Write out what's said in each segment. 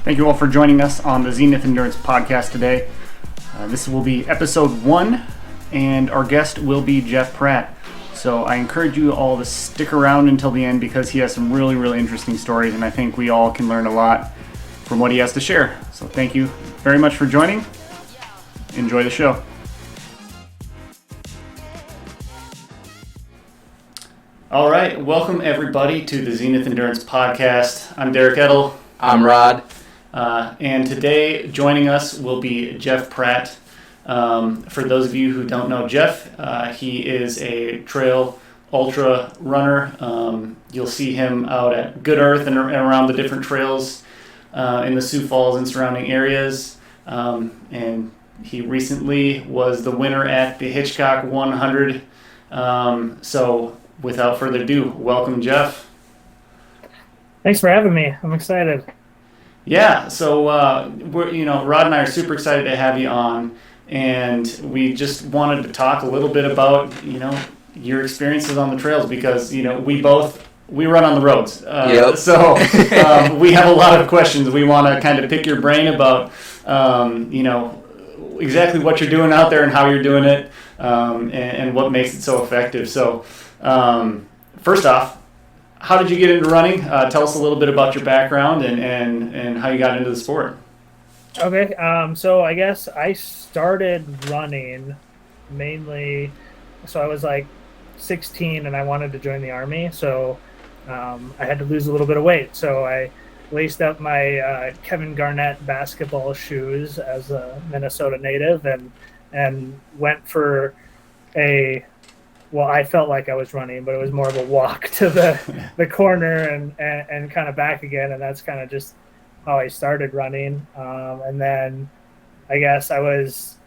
Thank you all for joining us on the Zenith Endurance Podcast today. This will be episode 1, and our guest will be Jeff Pratt. So I encourage you all to stick around until the end because he has some really, really interesting stories, and I think we all can learn a lot from what he has to share. So thank you very much for joining. Enjoy the show. All right, welcome everybody to the Zenith Endurance Podcast. I'm Derek Edel. I'm Rod. And today joining us will be Jeff Pratt. For those of you who don't know Jeff, he is a trail ultra runner. You'll see him out at Good Earth and around the different trails in the Sioux Falls and surrounding areas. And he recently was the winner at the Hitchcock 100. So without further ado, welcome, Jeff. Thanks for having me. I'm excited. Yeah, so Rod and I are super excited to have you on, and we just wanted to talk a little bit about your experiences on the trails because we run on the roads. So we have a lot of questions. We want to kind of pick your brain about exactly what you're doing out there and how you're doing it, and what makes it so effective. So first off, how did you get into running? Tell us a little bit about your background and how you got into the sport. Okay, so I guess I started running mainly, so I was like 16 and I wanted to join the Army, so I had to lose a little bit of weight. So I laced up my Kevin Garnett basketball shoes as a Minnesota native and went for I felt like I was running, but it was more of a walk to the corner and kind of back again, and that's kind of just how I started running. And then I guess I was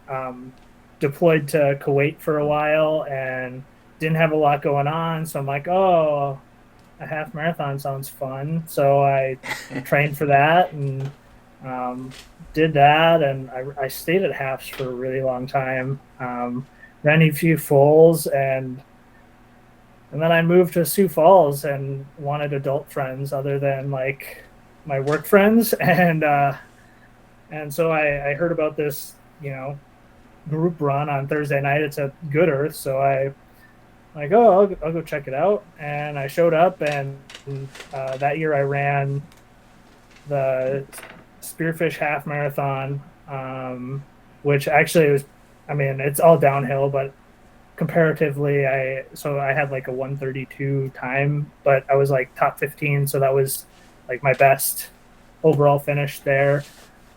deployed to Kuwait for a while and didn't have a lot going on, so I'm like, a half marathon sounds fun. So I trained for that and did that, and I stayed at halves for a really long time. Ran a few fulls, and then I moved to Sioux Falls and wanted adult friends other than like my work friends, and so I heard about this group run on Thursday night. It's at Good Earth, so I'll go check it out, and I showed up, and that year I ran the Spearfish half marathon, which actually was, it's all downhill, but comparatively, I had like a 1:32 time, but I was like top 15, so that was like my best overall finish there.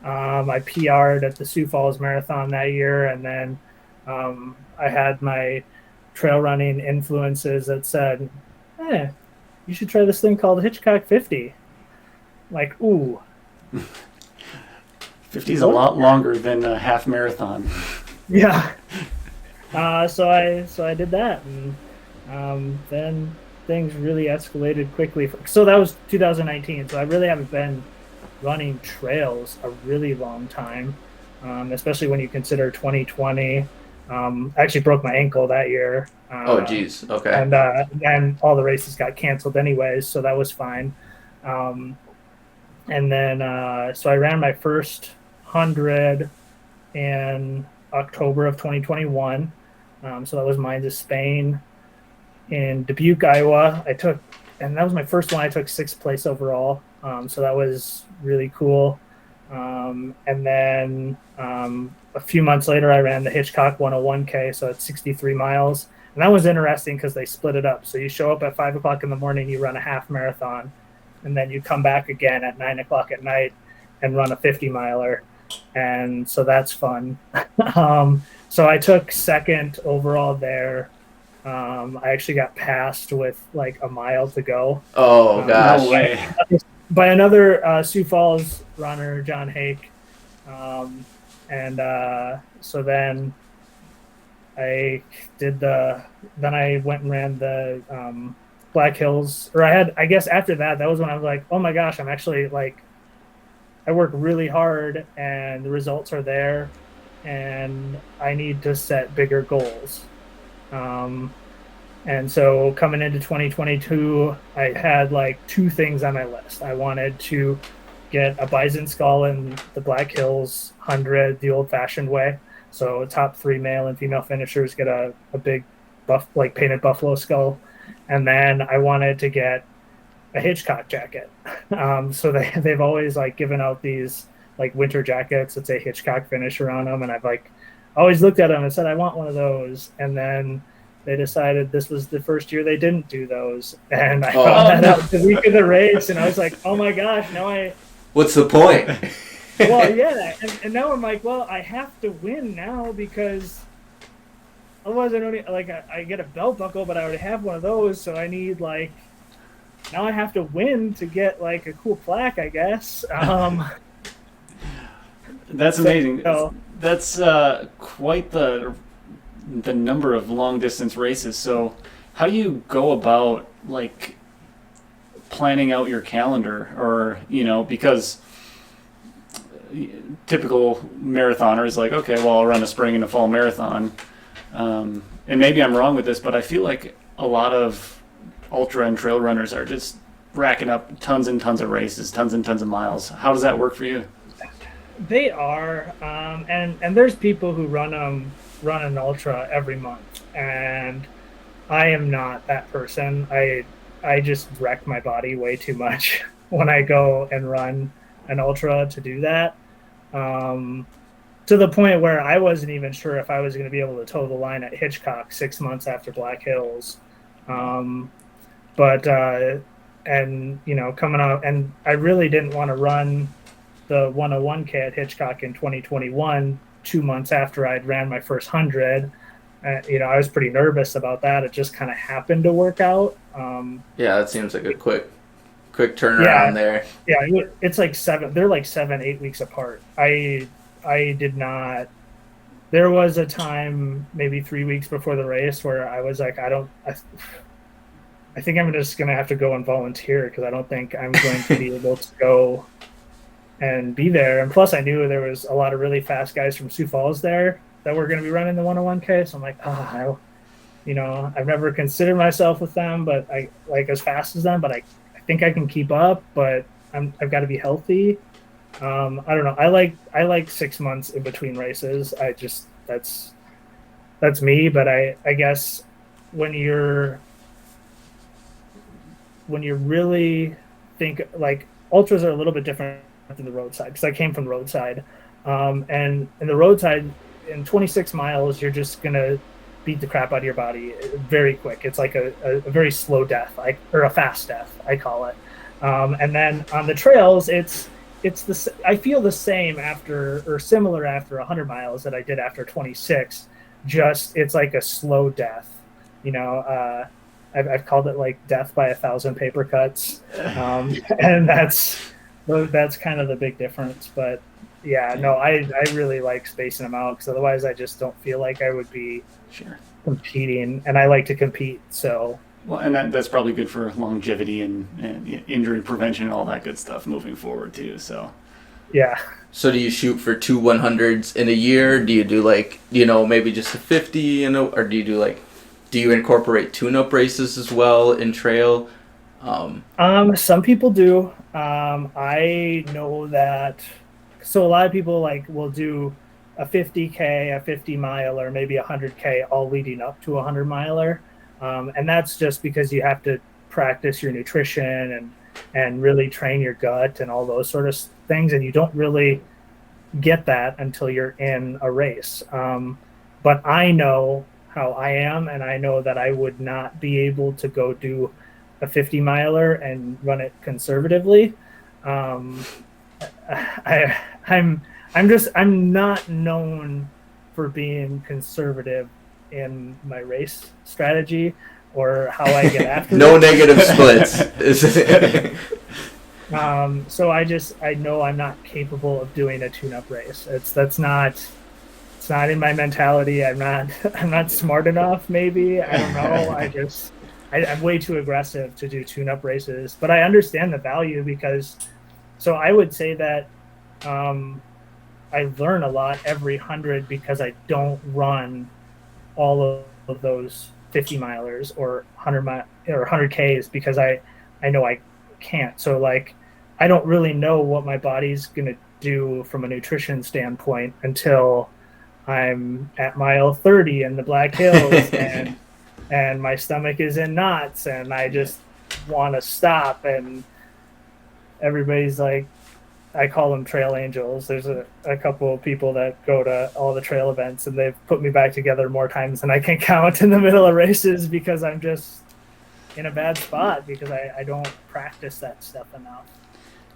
I PR'd at the Sioux Falls Marathon that year, and then I had my trail running influences that said, you should try this thing called Hitchcock 50. Like, ooh. 50 is a lot longer than a half marathon. Yeah. So I did that, and then things really escalated quickly. So that was 2019. So I really haven't been running trails a really long time, especially when you consider 2020. I actually broke my ankle that year. Oh, geez. Okay. And all the races got canceled anyways, so that was fine. And then so I ran my first 100 in October of 2021. So that was Mines of Spain in Dubuque, Iowa. And that was my first one. I took 6th place overall. So that was really cool. And then a few months later, I ran the Hitchcock 101K. So it's 63 miles. And that was interesting because they split it up. So you show up at 5 o'clock in the morning, you run a half marathon, and then you come back again at 9 o'clock at night and run a 50 miler. And so that's fun. So I took 2nd overall there. I actually got passed with like a mile to go. Oh, gosh. No way. By another Sioux Falls runner, John Hake. So then I then I went and ran the Black Hills, I guess after that was when I was like, oh my gosh, I'm actually like, I work really hard and the results are there and I need to set bigger goals. And so coming into 2022, I had like 2 things on my list. I wanted to get a bison skull in the Black Hills 100 the old-fashioned way. So top 3 male and female finishers get a big painted buffalo skull. And then I wanted to get a Hitchcock jacket. So they've always like given out these like winter jackets that say Hitchcock finisher on them. And I've like always looked at them and said, I want one of those. And then they decided this was the first year they didn't do those. And I found that out the week of the race. And I was like, oh my gosh, what's the point? Well, yeah. And now I'm like, well, I have to win now because otherwise I don't like I get a belt buckle, but I already have one of those. So I need like, now I have to win to get like a cool plaque, I guess. That's amazing. So, that's quite the number of long distance races. So how do you go about like planning out your calendar, or because typical marathoner is like, okay, well, I'll run a spring and a fall marathon, and maybe I'm wrong with this, but I feel like a lot of ultra and trail runners are just racking up tons and tons of races, tons and tons of miles. How does that work for you? They are, and there's people who run an ultra every month, and I am not that person. I just wreck my body way too much when I go and run an ultra to do that, to the point where I wasn't even sure if I was going to be able to toe the line at Hitchcock 6 months after Black Hills. But coming out, and I really didn't want to run the 101K at Hitchcock in 2021, 2 months after I'd ran my first 100. I was pretty nervous about that. It just kind of happened to work out. Yeah, that seems like a quick turnaround there. Yeah, it's like they're like 7-8 weeks apart. I did not. There was a time maybe 3 weeks before the race where I was like, I think I'm just going to have to go and volunteer because I don't think I'm going to be able to go and be there. And plus I knew there was a lot of really fast guys from Sioux Falls there that were going to be running the 101K. So I'm like, I've never considered myself with them, but I like as fast as them, but I think I can keep up, but I've got to be healthy. I don't know. I like 6 months in between races. That's me. But I guess when you're really think like ultras are a little bit different than the roadside, because I came from the roadside, and in the roadside in 26 miles you're just gonna beat the crap out of your body very quick. It's like a very slow death, or a fast death, I call it. And then on the trails, I feel the same after, or similar after 100 miles that I did after 26. Just it's like a slow death. I've called it like death by 1,000 paper cuts, and that's kind of the big difference. But yeah, no, I really like spacing them out because otherwise I just don't feel like I would be competing, and I like to compete. So well, and that's probably good for longevity and injury prevention and all that good stuff moving forward too. So yeah. So do you shoot for 2 100s in a year? Do you do like maybe just a 50 or do you incorporate tune-up races as well in trail? Some people do. I know that. So a lot of people will do a 50K, a 50 miler, maybe 100K, all leading up to a 100 miler. And that's just because you have to practice your nutrition and really train your gut and all those sort of things. And you don't really get that until you're in a race. But I know how I am, and I know that I would not be able to go do a 50 miler and run it conservatively. I'm not known for being conservative in my race strategy or how I get after No negative splits. So I know I'm not capable of doing a tune-up race. It's not in my mentality. I'm not smart enough, maybe. I don't know. I'm way too aggressive to do tune-up races, but I understand the value because, so I would say that I learn a lot every 100 because I don't run all of those 50 milers or 100 Ks because I know I can't. So I don't really know what my body's going to do from a nutrition standpoint until I'm at mile 30 in the Black Hills and my stomach is in knots and I just want to stop. And everybody's like, I call them trail angels. There's a couple of people that go to all the trail events and they've put me back together more times than I can count in the middle of races because I'm just in a bad spot because I don't practice that stuff enough.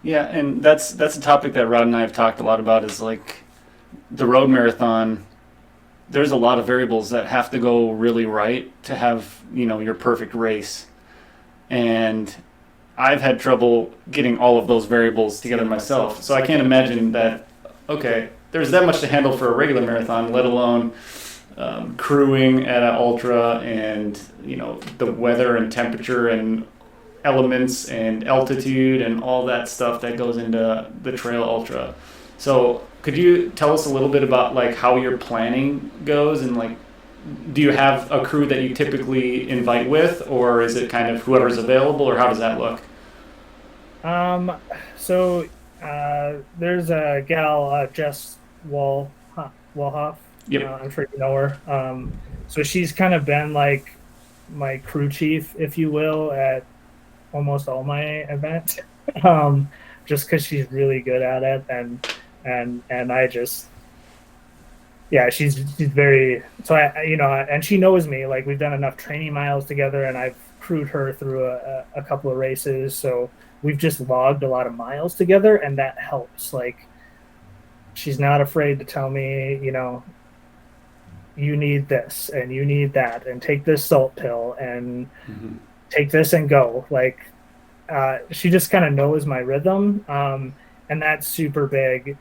Yeah, and that's a topic that Rod and I have talked a lot about is like the road marathon. There's a lot of variables that have to go really right to have, your perfect race. And I've had trouble getting all of those variables together myself. So I can't imagine that, okay, there's that much to handle for a regular marathon, let alone crewing at an ultra and, the weather and temperature and elements and altitude and all that stuff that goes into the trail ultra. So could you tell us a little bit about like how your planning goes and like, do you have a crew that you typically invite with, or is it kind of whoever's available, or how does that look? So there's a gal, Jess Walhoff. Yep. I'm sure you know her. So she's kind of been like my crew chief, if you will, at almost all my events, just because she's really good at it, and I just. Yeah, she's very, so and she knows me, like we've done enough training miles together and I've crewed her through a couple of races. So we've just logged a lot of miles together and that helps. Like she's not afraid to tell me, you need this and you need that and take this salt pill and take this and go. Like she just kind of knows my rhythm. And that's super big.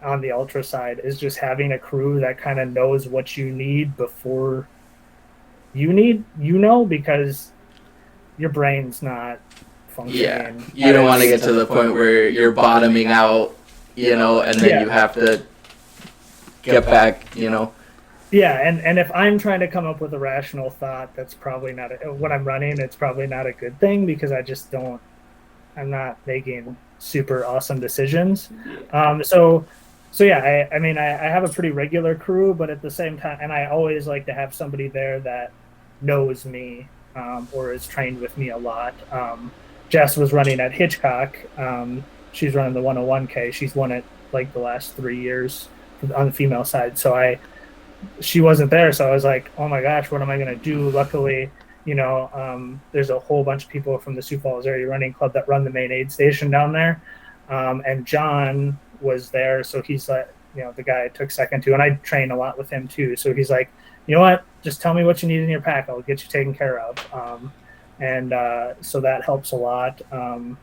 On the ultra side is just having a crew that kind of knows what you need before you need, because your brain's not functioning. Yeah, you don't want to get to the point where you're bottoming out, and then you have to get back, Yeah, and if I'm trying to come up with a rational thought, that's probably not when I'm running, it's probably not a good thing because I'm not making super awesome decisions. So yeah, I mean, I have a pretty regular crew, but at the same time, and I always like to have somebody there that knows me or is trained with me a lot. Jess was running at Hitchcock. She's running the 101K. She's won it like the last 3 years on the female side. So she wasn't there. So I was like, oh my gosh, what am I going to do? Luckily, there's a whole bunch of people from the Sioux Falls area running club that run the main aid station down there. And John was there. So he's like, the guy I took second to, and I train a lot with him too. So he's like, you know what, just tell me what you need in your pack. I'll get you taken care of. So that helps a lot. And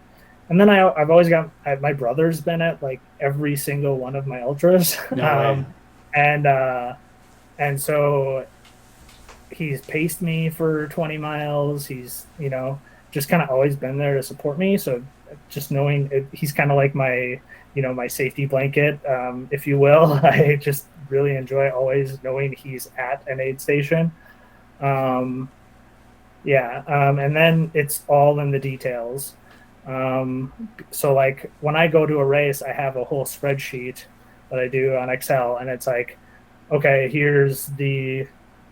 then I've always got, my brother's been at like every single one of my ultras. No way. And so he's paced me for 20 miles. He's, just kind of always been there to support me. So just knowing he's kind of like my, my safety blanket, if you will. I just really enjoy always knowing he's at an aid station. And then it's all in the details. So like when I go to a race, I have a whole spreadsheet that I do on Excel, and it's like, okay,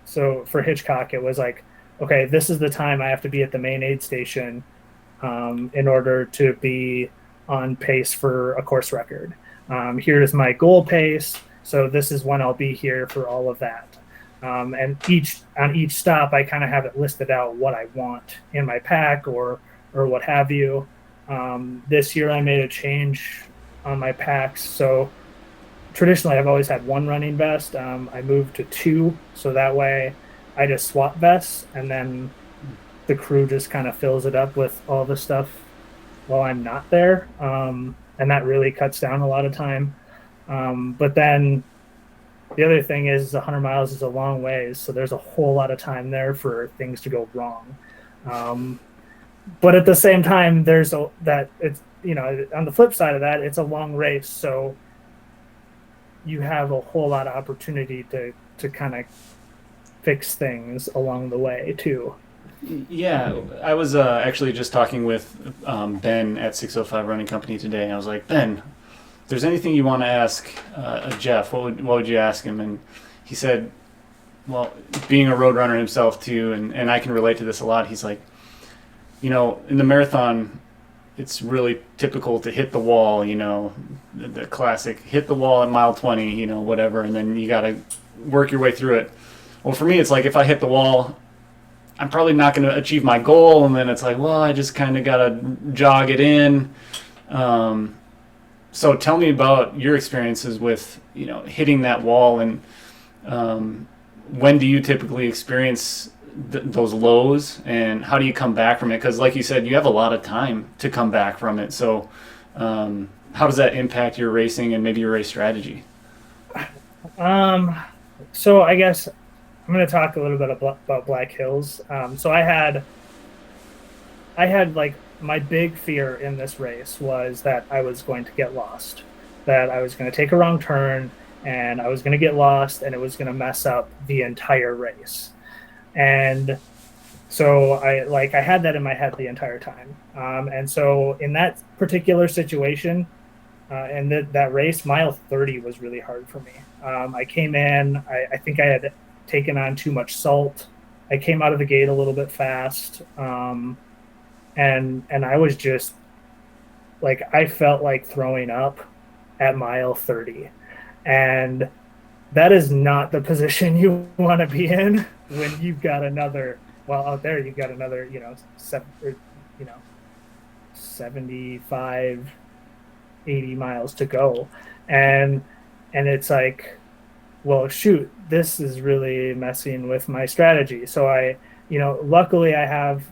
so for Hitchcock, it was like, okay, this is the time I have to be at the main aid station in order to be on pace for a course record. Here's my goal pace. So this is when I'll be here for all of that. And on each stop, I kind of have it listed out what I want in my pack or what have you. This year I made a change on my packs. So traditionally I've always had one running vest. I moved to two. So that way I just swap vests and then the crew just kind of fills it up with all the stuff while I'm not there. And that really cuts down a lot of time. But then the other thing is 100 miles is a long ways. So there's a whole lot of time there for things to go wrong. But at the same time, there's on the flip side of that, it's a long race. So you have a whole lot of opportunity to kind of fix things along the way too. Yeah, I was actually just talking with Ben at 605 Running Company today, and I was like, Ben, if there's anything you want to ask Jeff, what would you ask him? And he said, well, being a road runner himself too, and I can relate to this a lot. He's like, in the marathon, it's really typical to hit the wall, the classic hit the wall at mile 20, whatever, and then you got to work your way through it. Well, for me, it's like if I hit the wall, I'm probably not going to achieve my goal, and then it's like, well, I just kind of got to jog it in. So tell me about your experiences with, hitting that wall, and when do you typically experience those lows, and how do you come back from it? Because like you said, you have a lot of time to come back from it. So how does that impact your racing and maybe your race strategy? So I guess I'm going to talk a little bit about Black Hills. So I had like my big fear in this race was that I was going to get lost, that I was going to take a wrong turn and I was going to get lost and it was going to mess up the entire race. And so I had that in my head the entire time. And so in that particular situation, and that race, mile 30 was really hard for me. I came in, I think I had taken on too much salt. I came out of the gate a little bit fast. And I was just like, I felt like throwing up at mile 30. And that is not the position you want to be in when you've got another, out there, you've got another, 75, 80 miles to go. And it's like, well, shoot, this is really messing with my strategy. So luckily I have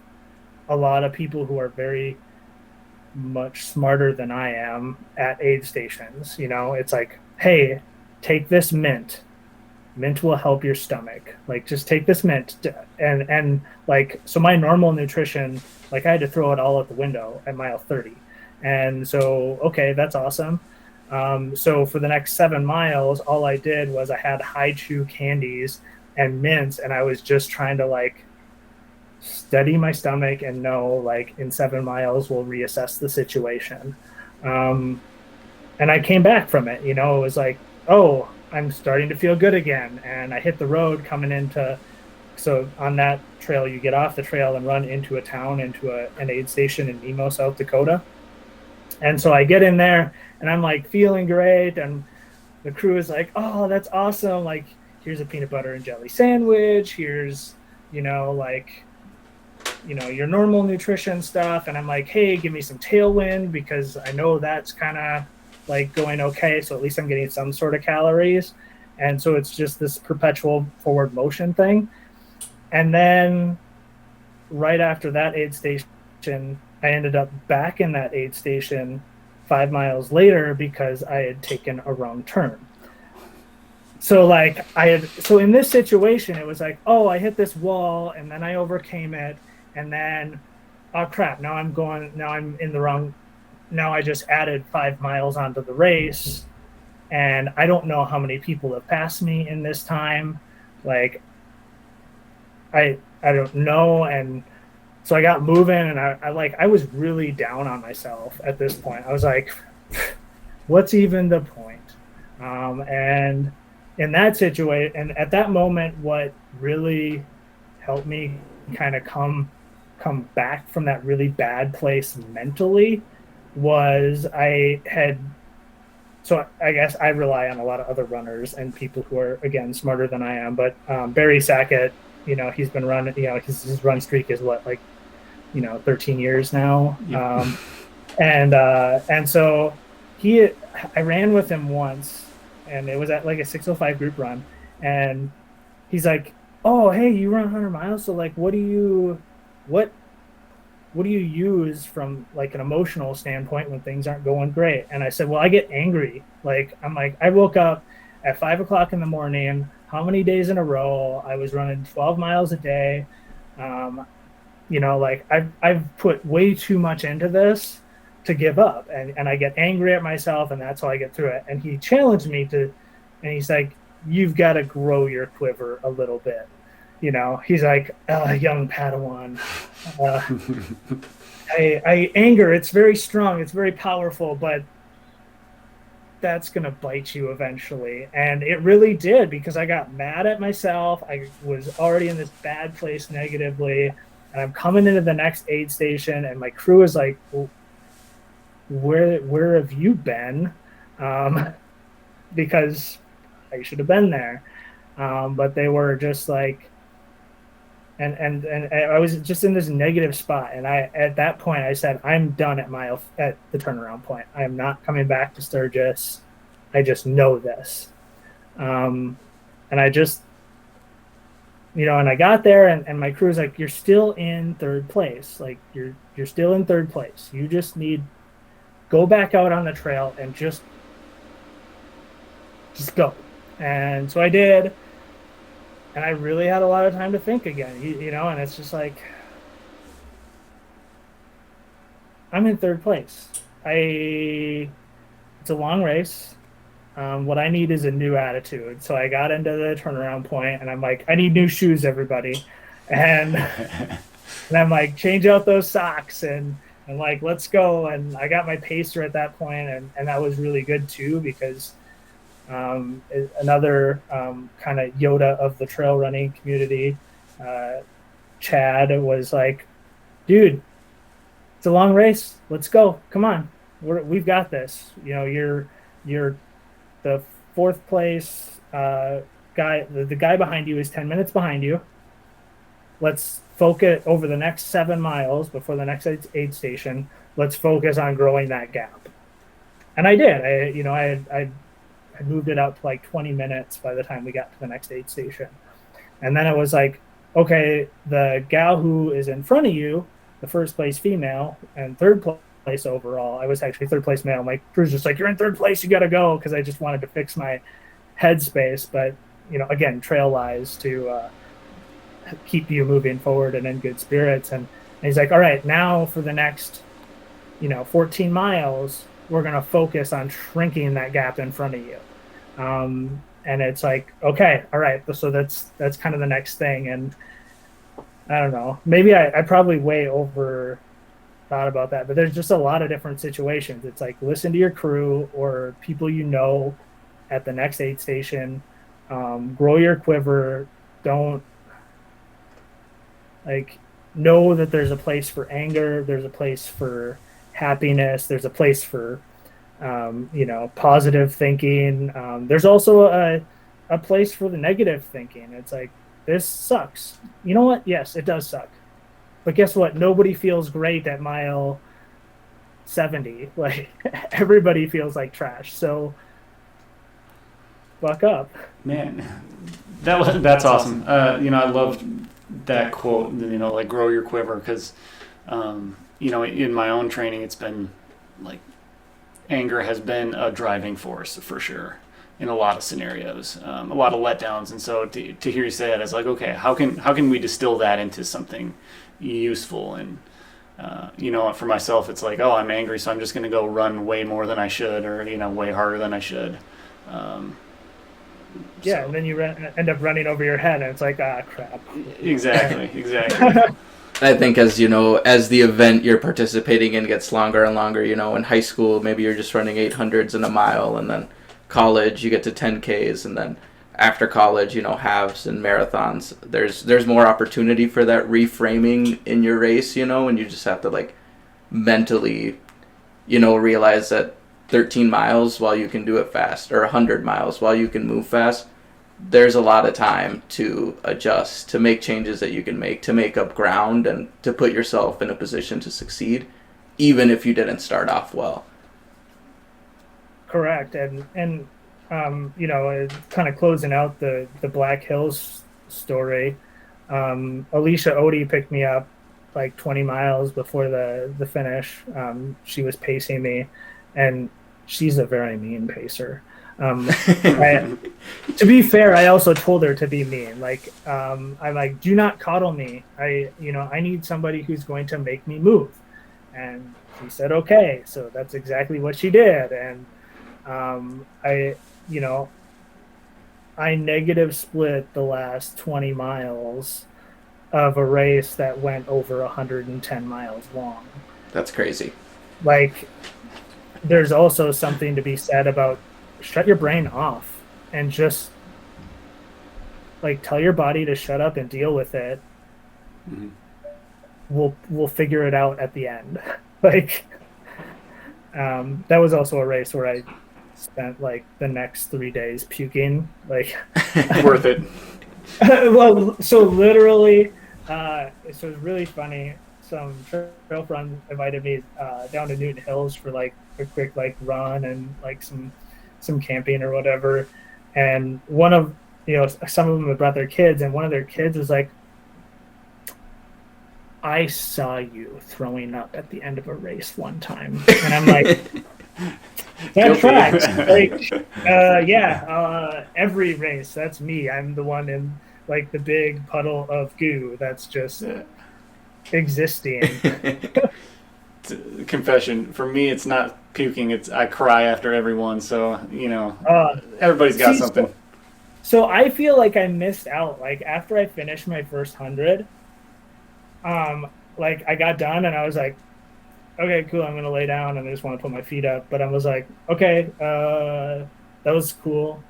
a lot of people who are very much smarter than I am at aid stations. It's like, hey, take this mint. Mint will help your stomach. Like, just take this mint. And like, so my normal nutrition, like I had to throw it all out the window at mile 30. And so, okay, that's awesome. So for the next 7 miles, all I did was I had high chew candies and mints, and I was just trying to like steady my stomach and know like in 7 miles we'll reassess the situation. And I came back from it, it was like, oh, I'm starting to feel good again. And I hit the road coming into, so on that trail, you get off the trail and run into a town, into an aid station in Nemo, South Dakota. And so I get in there and I'm like feeling great. And the crew is like, oh, that's awesome. Like, here's a peanut butter and jelly sandwich. Here's, your normal nutrition stuff. And I'm like, hey, give me some Tailwind because I know that's kind of like going okay. So at least I'm getting some sort of calories. And so it's just this perpetual forward motion thing. And then right after that aid station, I ended up back in that aid station 5 miles later because I had taken a wrong turn. So in this situation, it was like, oh, I hit this wall and then I overcame it. And then, oh crap, now I'm in the wrong. Now I just added 5 miles onto the race. And I don't know how many people have passed me in this time. Like, I don't know. And so I got moving and I was really down on myself at this point. I was like, what's even the point? And in that situation, and at that moment, what really helped me kind of come back from that really bad place mentally was so I guess I rely on a lot of other runners and people who are, again, smarter than I am, but Barry Sackett, he's been running, his run streak is 13 years now. Yep. And so I ran with him once and it was at like a 605 group run. And he's like, oh, hey, you run 100 miles. So like, what do you use from like an emotional standpoint when things aren't going great? And I said, well, I get angry. Like, I woke up at 5 o'clock in the morning, how many days in a row? I was running 12 miles a day. I've put way too much into this to give up. And I get angry at myself and that's how I get through it. And he challenged me and he's like, you've got to grow your quiver a little bit. he's like, young Padawan. I anger, it's very strong, it's very powerful, but that's going to bite you eventually. And it really did, because I got mad at myself. I was already in this bad place negatively, and I'm coming into the next aid station, and my crew is like, well, where have you been? Because I should have been there. But they were just like, and I was just in this negative spot. And at that point I said, I'm done at the turnaround point. I am not coming back to Sturgis. I just know this. And I just, and I got there, and my crew's like, you're still in third place. Like you're still in third place. You just go back out on the trail and just go. And so I did. And I really had a lot of time to think again, and it's just like, I'm in third place. It's a long race. What I need is a new attitude. So I got into the turnaround point, and I'm like, I need new shoes, everybody. And and I'm like, change out those socks, and like, let's go. And I got my pacer at that point, and that was really good too, because another kind of Yoda of the trail running community, Chad, was like, dude, it's a long race. Let's go. Come on. We've got this. You're the fourth place guy. The guy behind you is 10 minutes behind you. Let's focus over the next 7 miles before the next aid station. Let's focus on growing that gap. And I did. I moved it out to like 20 minutes by the time we got to the next aid station. And then it was like, okay, the gal who is in front of you, the first place female and third place overall, I was actually third place male. My crew's just like, you're in third place, you got to go. Because I just wanted to fix my headspace. But, again, trail lies to keep you moving forward and in good spirits. And he's like, all right, now for the next, 14 miles, we're going to focus on shrinking that gap in front of you. And it's like, okay, all right. So that's kind of the next thing. And I don't know, maybe I probably way over thought about that, but there's just a lot of different situations. It's like, listen to your crew or people at the next aid station, grow your quiver. Don't know that there's a place for anger. There's a place for happiness. There's a place for positive thinking. There's also a place for the negative thinking. It's like, this sucks. You know what? Yes, it does suck. But guess what? Nobody feels great at mile 70. Like, everybody feels like trash. So buck up. Man, that's awesome. I loved that quote, like, grow your quiver, because, in my own training, it's been like, anger has been a driving force for sure in a lot of scenarios, a lot of letdowns. And so to hear you say that, it's like, okay, how can we distill that into something useful? And for myself, it's like, oh, I'm angry, so I'm just going to go run way more than I should, or way harder than I should. And then you end up running over your head, and it's like, crap. Exactly. I think as the event you're participating in gets longer and longer, in high school, maybe you're just running 800s in a mile, and then college, you get to 10Ks, and then after college, halves and marathons. There's more opportunity for that reframing in your race, and you just have to mentally, realize that 13 miles while you can do it fast, or 100 miles while you can move fast, there's a lot of time to adjust, to make changes that you can make, to make up ground, and to put yourself in a position to succeed, even if you didn't start off well. Correct. And kind of closing out the Black Hills story, Alicia Odie picked me up like 20 miles before the finish. She was pacing me, and she's a very mean pacer. To be fair, I also told her to be mean. I'm like, do not coddle me. I need somebody who's going to make me move. And she said, okay. So that's exactly what she did. And I I negative split the last 20 miles of a race that went over 110 miles long. That's crazy. Like, there's also something to be said about shut your brain off and just like tell your body to shut up and deal with it. Mm-hmm. We'll figure it out at the end. Like, that was also a race where I spent like the next 3 days puking. Like, worth it. Well, so literally, so it was really funny. Some trail friends invited me down to Newton Hills for like a quick like run and like some camping or whatever. And one of some of them had brought their kids, and one of their kids was like, "I saw you throwing up at the end of a race one time," and I'm like, "That tracks." Like, every race, that's me. I'm the one in like the big puddle of goo that's just existing. Confession, for me, it's not puking. It's I cry after every one. So everybody's got something. So I feel like I missed out. Like after I finished my first 100, like I got done and I was like, okay, cool. I'm gonna lay down and I just want to put my feet up. But I was like, okay, that was cool.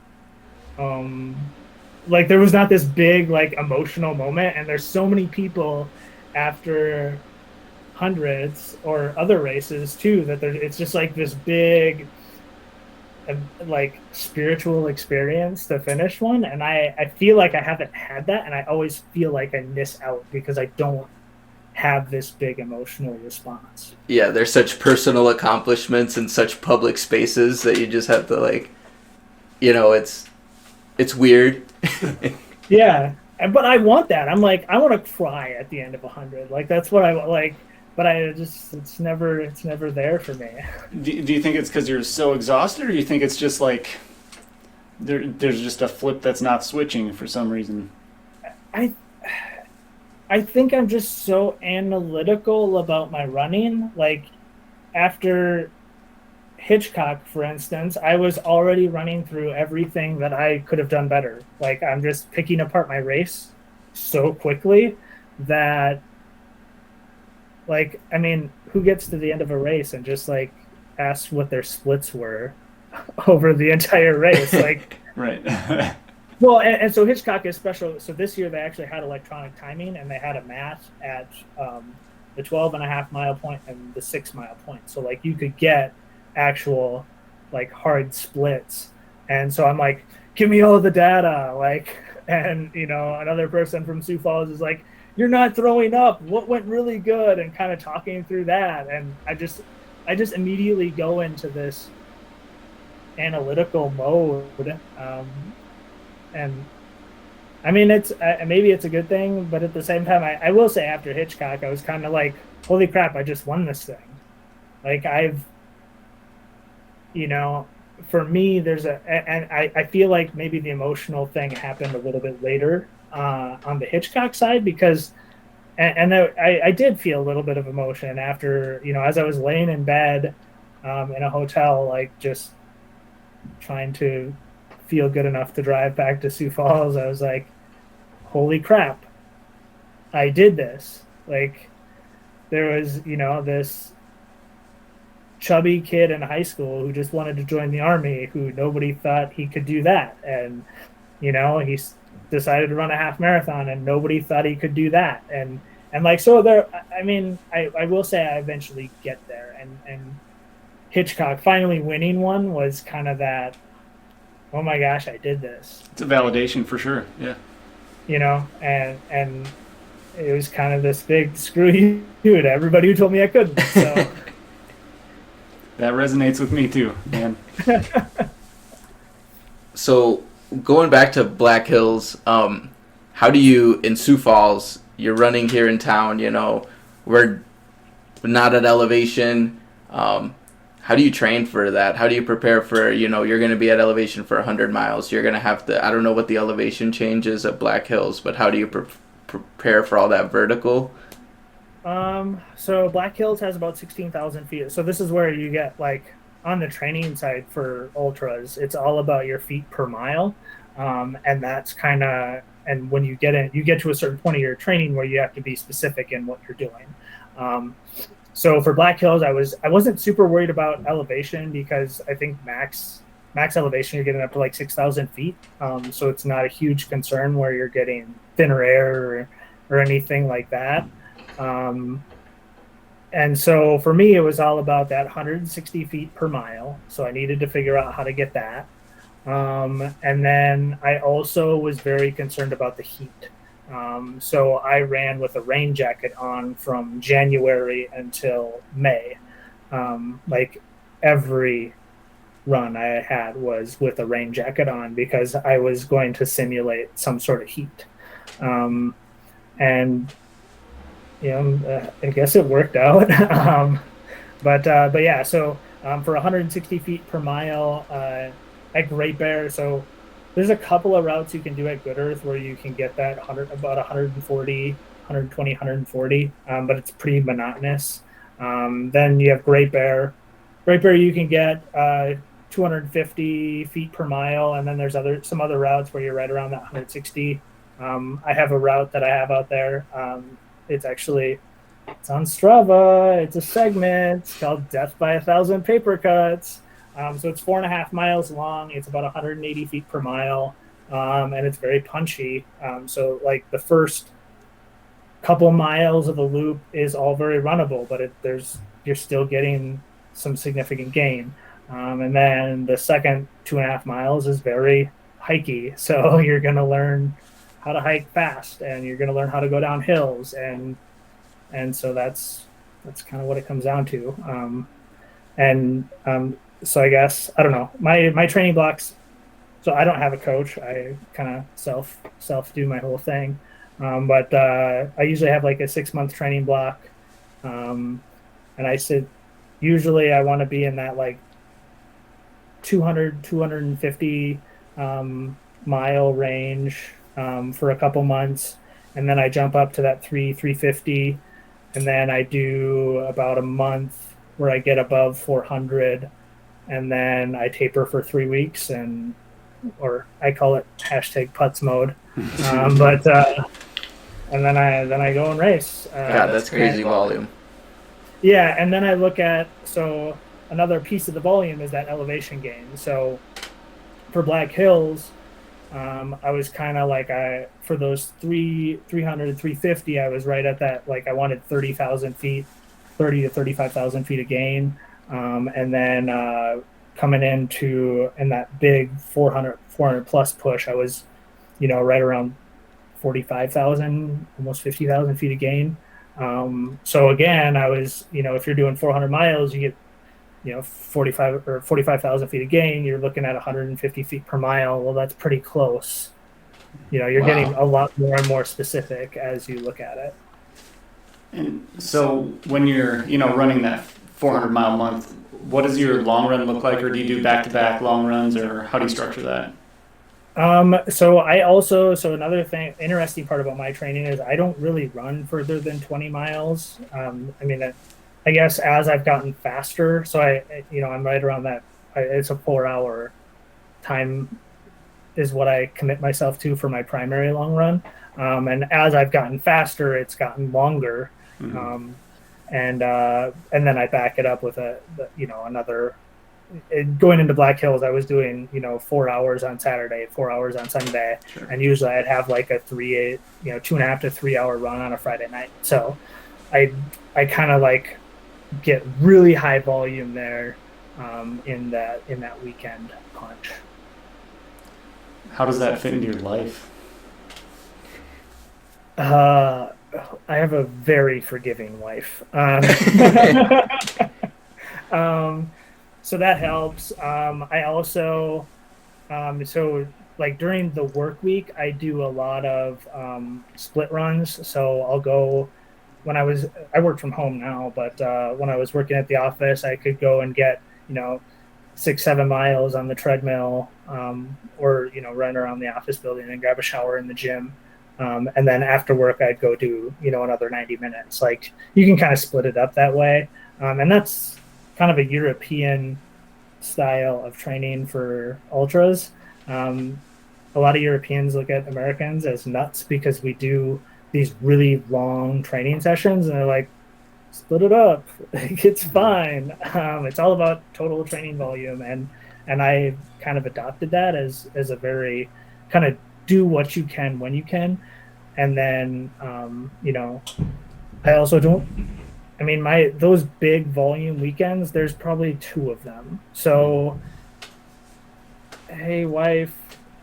Like there was not this big like emotional moment, and there's so many people after hundreds or other races too that it's just like this big like spiritual experience to finish one, and I feel like I haven't had that, and I always feel like I miss out because I don't have this big emotional response. Yeah, there's such personal accomplishments in such public spaces that you just have to like, it's weird. Yeah, but I want that. I'm like, I want to cry at the end of 100. Like that's what I like. But it's never there for me. Do you think it's because you're so exhausted, or do you think it's just like there's just a flip that's not switching for some reason? I think I'm just so analytical about my running. Like after Hitchcock, for instance, I was already running through everything that I could have done better. Like I'm just picking apart my race so quickly that, like, I mean, who gets to the end of a race and just like asks what their splits were over the entire race? Like, right. Well, and so Hitchcock is special. So this year they actually had electronic timing, and they had a mat at the 12.5 mile point and the 6 mile point. So like you could get actual like hard splits. And so I'm like, give me all the data. Like, and another person from Sioux Falls is like, you're not throwing up. What went really good? And kind of talking through that. And I just immediately go into this analytical mode. And I mean, it's maybe it's a good thing, but at the same time, I will say after Hitchcock, I was kind of like, holy crap, I just won this thing. Like for me, I feel like maybe the emotional thing happened a little bit later on the Hitchcock side, because I did feel a little bit of emotion after, as I was laying in bed in a hotel, like just trying to feel good enough to drive back to Sioux Falls. I was like, holy crap, I did this. Like there was, this chubby kid in high school who just wanted to join the army, who nobody thought he could do that. And, he decided to run a half marathon and nobody thought he could do that. And like, so there, I mean, I will say I eventually get there, and Hitchcock finally winning one was kind of that, oh my gosh, I did this. It's a validation for sure. Yeah. And it was kind of this big screw you to everybody who told me I couldn't. So that resonates with me too, man. So going back to Black Hills, how do you, in Sioux Falls, you're running here in town, we're not at elevation. How do you train for that? How do you prepare for, you're going to be at elevation for 100 miles. You're going to have to, I don't know what the elevation change is at Black Hills, but how do you prepare for all that vertical? So Black Hills has about 16,000 feet. So this is where you get like on the training side for ultras, it's all about your feet per mile. And that's kind of, and when you get to a certain point of your training where you have to be specific in what you're doing. So for Black Hills, I wasn't super worried about elevation because I think max elevation, you're getting up to like 6,000 feet. So it's not a huge concern where you're getting thinner air or anything like that. And so for me, it was all about that 160 feet per mile. So I needed to figure out how to get that. And then I also was very concerned about the heat. So I ran with a rain jacket on from January until May. Like every run I had was with a rain jacket on because I was going to simulate some sort of heat. And I guess it worked out. But yeah, so for 160 feet per mile at Great Bear, so there's a couple of routes you can do at Good Earth where you can get that about 140, 120, 140, but it's pretty monotonous. Then you have Great Bear. Great Bear you can get 250 feet per mile, and then there's some other routes where you're right around that 160. I have a route that I have out there. It's on Strava. It's a segment. It's called Death by 1,000 Paper Cuts. So it's 4.5 miles long. It's about 180 feet per mile, and it's very punchy. So like the first couple miles of the loop is all very runnable, but you're still getting some significant gain. And then the second 2.5 miles is very hikey. So you're going to learn how to hike fast, and you're going to learn how to go down hills, and so that's kind of what it comes down to. So I guess I don't know my training blocks. So I don't have a coach. I kind of self do my whole thing, but I usually have like a 6-month training block, and I said usually I want to be in that like 250 mile range for a couple months, and then I jump up to that 350, and then I do about a month where I get above 400, and then I taper for 3 weeks, or I call it #putts mode, but and then I go and race. God, that's crazy volume. Yeah, and then I look at, so another piece of the volume is that elevation gain. So for Black Hills, I was kind of like, for those 300, 350, I was right at that, like I wanted 30,000 feet, 30 to 35,000 feet of gain. And then coming in that big 400 plus push, I was, right around 45,000, almost 50,000 feet of gain. So again, I was, if you're doing 400 miles, you get 45,000 feet of gain. You're looking at 150 feet per mile. Well, that's pretty close. You're getting a lot more and more specific as you look at it. And so when you're, running that 400-mile month, what does your long run look like, or do you do back-to-back long runs, or how do you structure that? So another thing, interesting part about my training is I don't really run further than 20 miles. I guess as I've gotten faster, so I'm right around that. It's a 4-hour time is what I commit myself to for my primary long run. And as I've gotten faster, it's gotten longer. Mm-hmm. And then I back it up with another. Going into Black Hills, I was doing 4 hours on Saturday, 4 hours on Sunday, sure. And usually I'd have like a 2.5 to 3 hour run on a Friday night. So I kind of like get really high volume there in that weekend punch. How does that fit into your life? I have a very forgiving wife. So that helps. I also, so like during the work week, I do a lot of split runs. So I'll go, I work from home now, but when I was working at the office, I could go and get, 6-7 miles on the treadmill, or, run around the office building and grab a shower in the gym. And then after work, I'd go do, another 90 minutes. Like you can kind of split it up that way. And that's kind of a European style of training for ultras. A lot of Europeans look at Americans as nuts because we do these really long training sessions, and they're like, split it up. It's fine. It's all about total training volume, and I kind of adopted that as a very kind of do what you can when you can, and then I also don't. I mean, those big volume weekends, there's probably 2 of them. So, hey, wife,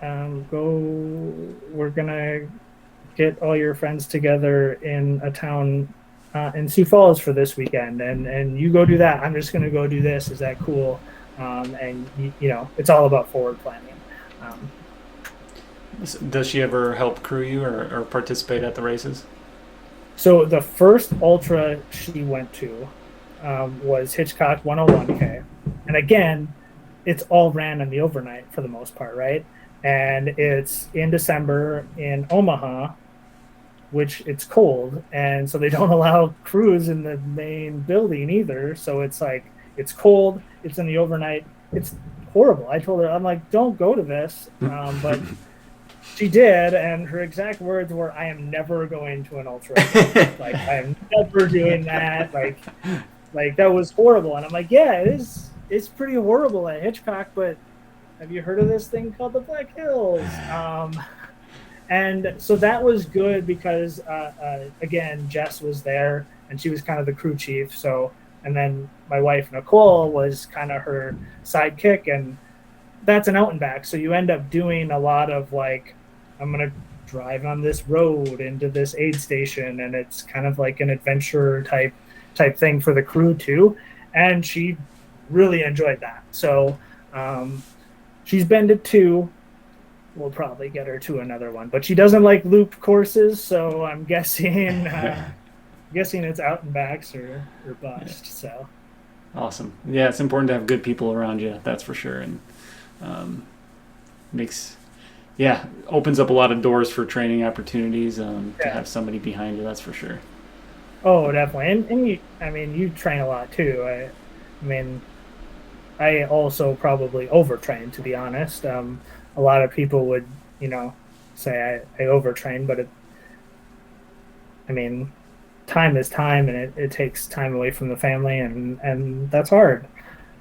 we're gonna get all your friends together in a town in Sioux Falls for this weekend, and you go do that. I'm just gonna go do this. Is that cool? And it's all about forward planning. Does she ever help crew you or participate at the races? So the first ultra she went to was Hitchcock 101K, and again, it's all ran in the overnight for the most part, right? And it's in December in Omaha, which it's cold, and so they don't allow crews in the main building either. So it's like, it's cold, it's in the overnight, it's horrible. I told her, I'm like, don't go to this, but she did, and her exact words were, I am never going to an ultra again. Like, I am never doing that. Like that was horrible. And I'm like, yeah, it's pretty horrible at Hitchcock, but have you heard of this thing called the Black Hills? And so that was good because, again, Jess was there, and she was kind of the crew chief. So, and then my wife, Nicole, was kind of her sidekick, and that's an out and back. So you end up doing a lot of like, I'm going to drive on this road into this aid station, and it's kind of like an adventure type thing for the crew too. And she really enjoyed that. So she's been to 2. We'll probably get her to another one, but she doesn't like loop courses, so I'm guessing it's out and backs or bust. Yeah. So awesome. Yeah, it's important to have good people around you, that's for sure, and opens up a lot of doors for training opportunities to have somebody behind you, that's for sure. Oh, definitely. And you train a lot too. I mean, I also probably overtrain, to be honest. A lot of people would, say I overtrain, but time is time, and it takes time away from the family, and that's hard.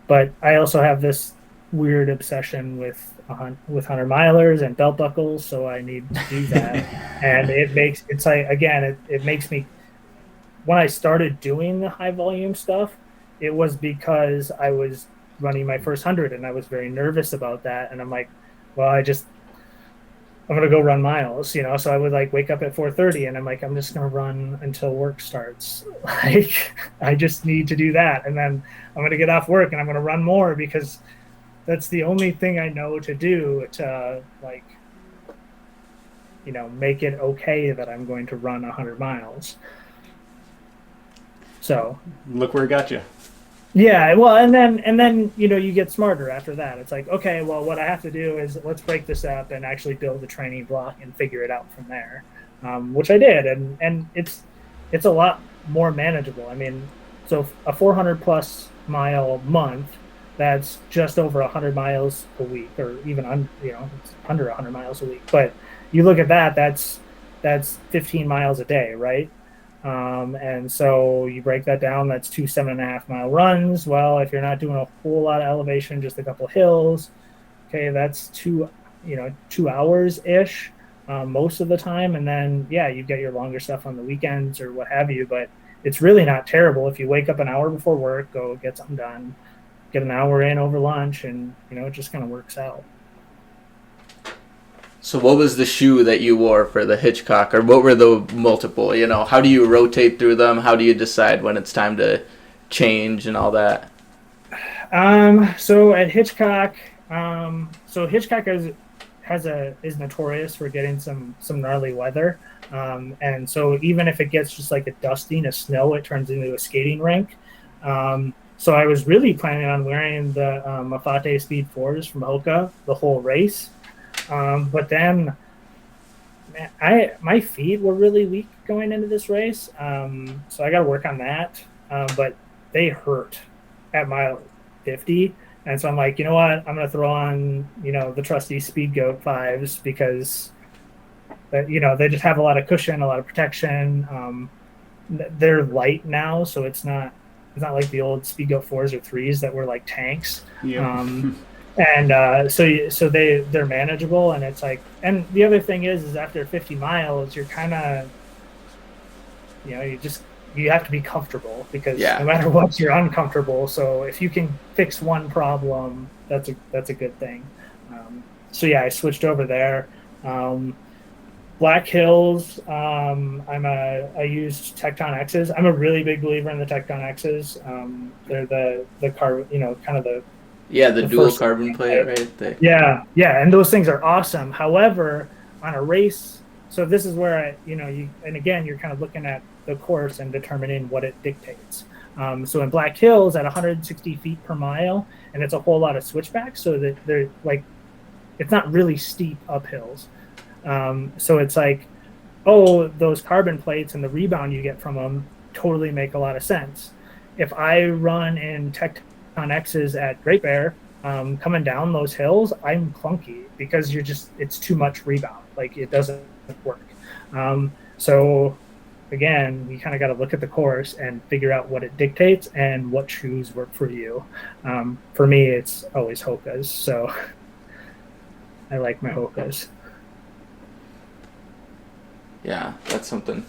But I also have this weird obsession with 100-milers and belt buckles, so I need to do that. And it makes me, when I started doing the high volume stuff, it was because I was running my first 100, and I was very nervous about that. And I'm like, well, I'm going to go run miles, so I would like wake up at 4:30, and I'm like, I'm just going to run until work starts. Like, I just need to do that. And then I'm going to get off work, and I'm going to run more, because that's the only thing I know to do to make it okay that I'm going to run 100 miles. So look where it got you. Yeah, well, and then you get smarter after that. It's like, okay, well, what I have to do is let's break this up and actually build a training block and figure it out from there, which I did, and it's a lot more manageable. I mean, so a 400+ mile month, that's just over 100 miles a week, or even it's under 100 miles a week. But you look at that's 15 miles a day, right? And so you break that down, that's 2 7.5-mile runs. Well, if you're not doing a whole lot of elevation, just a couple hills, okay, that's 2 hours ish most of the time. And then you get your longer stuff on the weekends or what have you, but it's really not terrible if you wake up an hour before work, go get something done, get an hour in over lunch, and it just kind of works out. So what was the shoe that you wore for the Hitchcock, or what were the multiple? How do you rotate through them? How do you decide when it's time to change and all that? So at Hitchcock, Hitchcock is notorious for getting some gnarly weather, and so even if it gets just like a dusting of snow, it turns into a skating rink. So I was really planning on wearing the Mafate Speed 4s from Hoka the whole race. But then my feet were really weak going into this race. So I got to work on that. But they hurt at mile 50. And so I'm like, you know what? I'm going to throw on, the trusty Speed Goat 5s because, they just have a lot of cushion, a lot of protection. They're light now, so it's not like the old Speed Goat 4s or 3s that were like tanks. Yeah. And so they're manageable, and it's like, and the other thing is after 50 miles, you're kind of, you have to be comfortable because no matter what, you're uncomfortable. So if you can fix one problem, that's a good thing. So I switched over there. Black Hills, I used Tecton X's. I'm a really big believer in the Tecton X's. They're the carbon, kind of the dual carbon plate, right? Yeah, and those things are awesome. However, on a race, so this is where and again, you're kind of looking at the course and determining what it dictates. So in Black Hills at 160 feet per mile, and it's a whole lot of switchbacks, so that they're like, it's not really steep uphills. So it's like, those carbon plates and the rebound you get from them totally make a lot of sense. If I run in Tecton X's at Great Bear, coming down those hills, I'm clunky because it's too much rebound. Like, it doesn't work. So again, you kind of got to look at the course and figure out what it dictates and what shoes work for you. For me, it's always Hoka's. So I like my Hoka's. Yeah, that's something.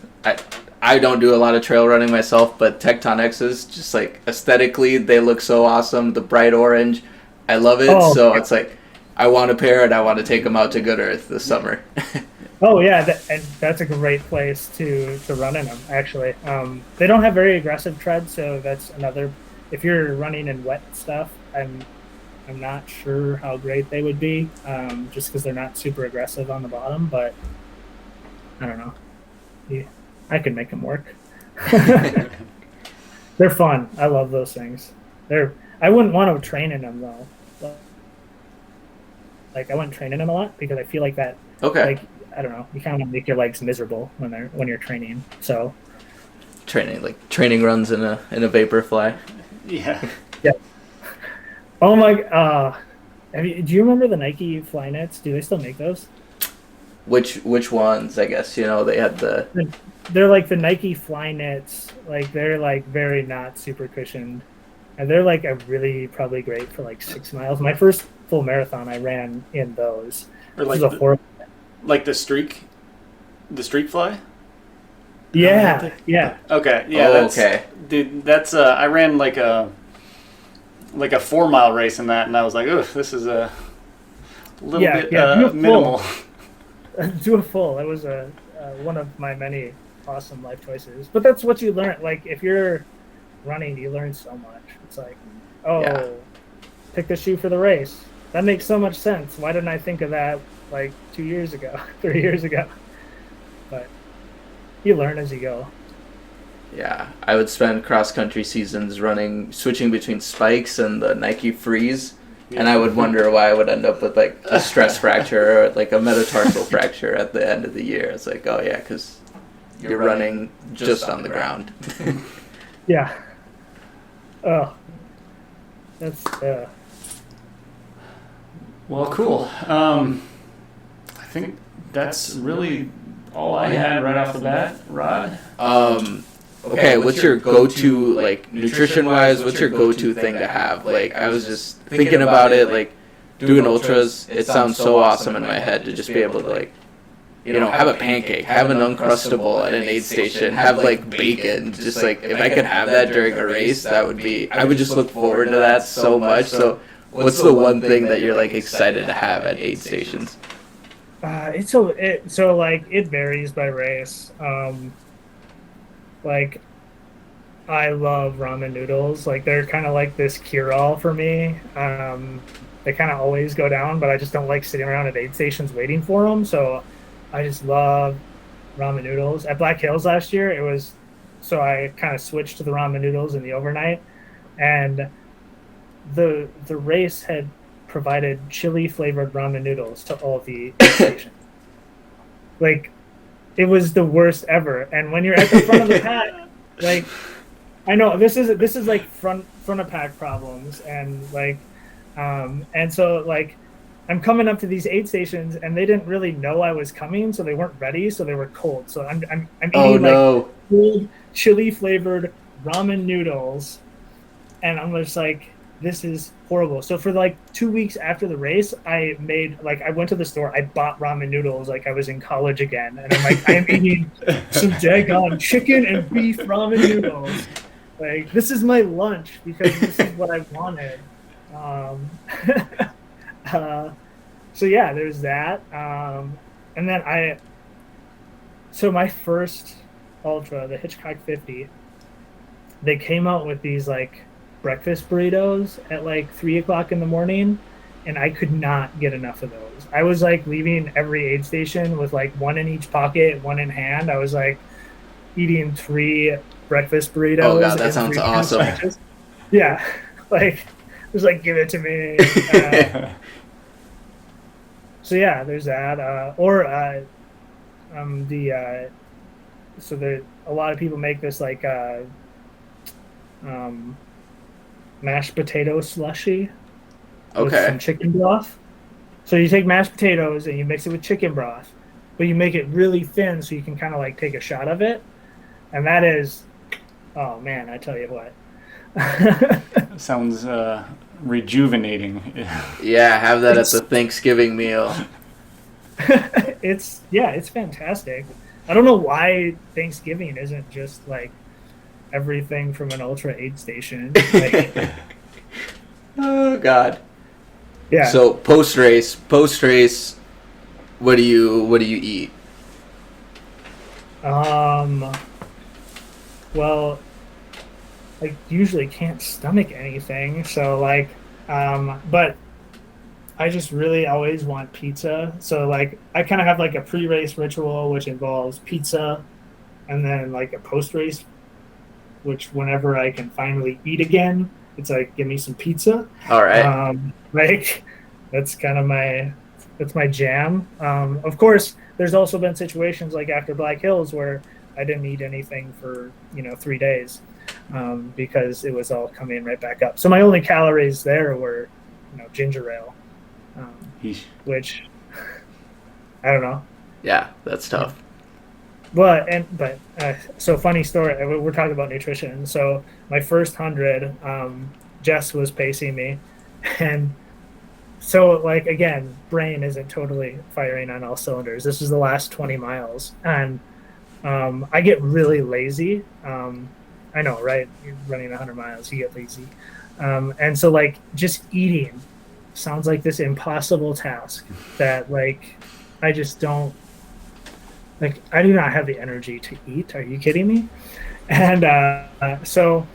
I don't do a lot of trail running myself, but Tecton X's, just like aesthetically, they look so awesome. The bright orange, I love it. It's like, I want a pair and I want to take them out to Good Earth this summer. Oh yeah, and that's a great place to run in them. Actually, they don't have very aggressive tread, so that's another. If you're running in wet stuff, I'm not sure how great they would be, just because they're not super aggressive on the bottom. But I don't know. Yeah, I could make them work. They're fun. I love those things. I wouldn't want to train in them though. Like, I wouldn't train in them a lot because I feel like that. Okay. Like, I don't know. You kind of make your legs miserable when you're training. So. Training runs in a Vaporfly. Yeah. Yeah. Oh my. Do you remember the Nike Flyknits? Do they still make those? Which ones? I guess they had the. They're like the Nike Flyknits. Like, they're like very not super cushioned, and they're like really probably great for like 6 miles. My first full marathon, I ran in those. Or like the streak fly. Yeah. Yeah. Okay. Yeah. Okay. Dude, that's I ran like a 4 mile race in that, and I was like, oh, this is a little bit minimal. Do a full. It was one of my many awesome life choices. But that's what you learn. Like, if you're running, you learn so much. It's like, pick the shoe for the race. That makes so much sense. Why didn't I think of that like 2 years ago, 3 years ago? But you learn as you go. Yeah, I would spend cross-country seasons switching between spikes and the Nike Freeze, and I would wonder why I would end up with like a stress fracture or like a metatarsal fracture at the end of the year. It's like, oh yeah, because you're running just on the ground. Yeah. Oh. That's Well, cool. I think that's really all I had right off the bat, Rod. Okay, what's your go-to, like, nutrition-wise, what's your go-to thing to have? Like, I was just thinking about it, like, doing ultras, it sounds so awesome in my head to just be able to, like, have a pancake, have an Uncrustable at an aid station, have, like, bacon, just, like, if I could have that during a race, that would be, I would just look forward to that so much. So what's the one thing that you're, like, excited to have at aid stations? It varies by race. Like, I love ramen noodles. Like, they're kind of like this cure-all for me. They kind of always go down, but I just don't like sitting around at aid stations waiting for them. So I just love ramen noodles. At Black Hills last year, so I kind of switched to the ramen noodles in the overnight, and the race had provided chili-flavored ramen noodles to all the aid stations. Like, it was the worst ever. And when you're at the front of the pack, like, I know this is like front of pack problems, and like, And so like I'm coming up to these aid stations, and they didn't really know I was coming, so they weren't ready, so they were cold. So I'm eating like cold chili flavored ramen noodles, and I'm just like, this is horrible. So for like 2 weeks after the race, I went to the store, I bought ramen noodles like I was in college again, and I'm like, I'm eating some daggone chicken and beef ramen noodles. Like, this is my lunch because this is what I wanted. So yeah, there's that. And then so my first ultra, the Hitchcock 50, they came out with these like breakfast burritos at like 3:00 in the morning, and I could not get enough of those. I was like leaving every aid station with like one in each pocket, one in hand. I was like eating 3 breakfast burritos. Oh god, that sounds awesome. Yeah, like just like give it to me. So yeah, there's that. A lot of people make this like mashed potato slushy with some chicken broth. So you take mashed potatoes and you mix it with chicken broth, but you make it really thin so you can kind of like take a shot of it. And that is, oh man, I tell you what. Sounds rejuvenating. Yeah, have that at the Thanksgiving meal. It's fantastic. I don't know why Thanksgiving isn't just like everything from an ultra aid station. Like, oh god. Yeah. So post race, what do you eat? Well, I usually can't stomach anything, so like, but I just really always want pizza. So like, I kind of have like a pre-race ritual, which involves pizza, and then like a post-race, which whenever I can finally eat again, it's like, give me some pizza. All right. Like that's my jam. Of course, there's also been situations like after Black Hills where I didn't eat anything for 3 days because it was all coming right back up. So my only calories there were ginger ale, which I don't know. Yeah, that's tough. So funny story. We're talking about nutrition. So my first 100, Jess was pacing me, and so like again, brain isn't totally firing on all cylinders. This is the last 20 miles, and I get really lazy. I know, right? You're running 100 miles, you get lazy, and so like just eating sounds like this impossible task that like I just don't. Like, I do not have the energy to eat. Are you kidding me? And so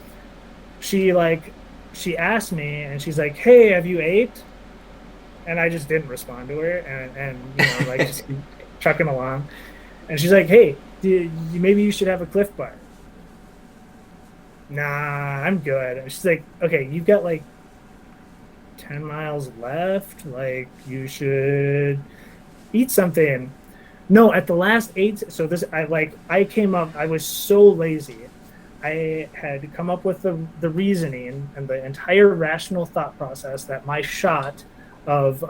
she asked me, and she's like, hey, have you ate? And I just didn't respond to her, and like just keep trucking along. And she's like, hey, maybe you should have a Cliff Bar. Nah, I'm good. And she's like, okay, you've got like 10 miles left. Like, you should eat something. No, at the last 8. So I came up. I was so lazy. I had come up with the reasoning and the entire rational thought process that my shot of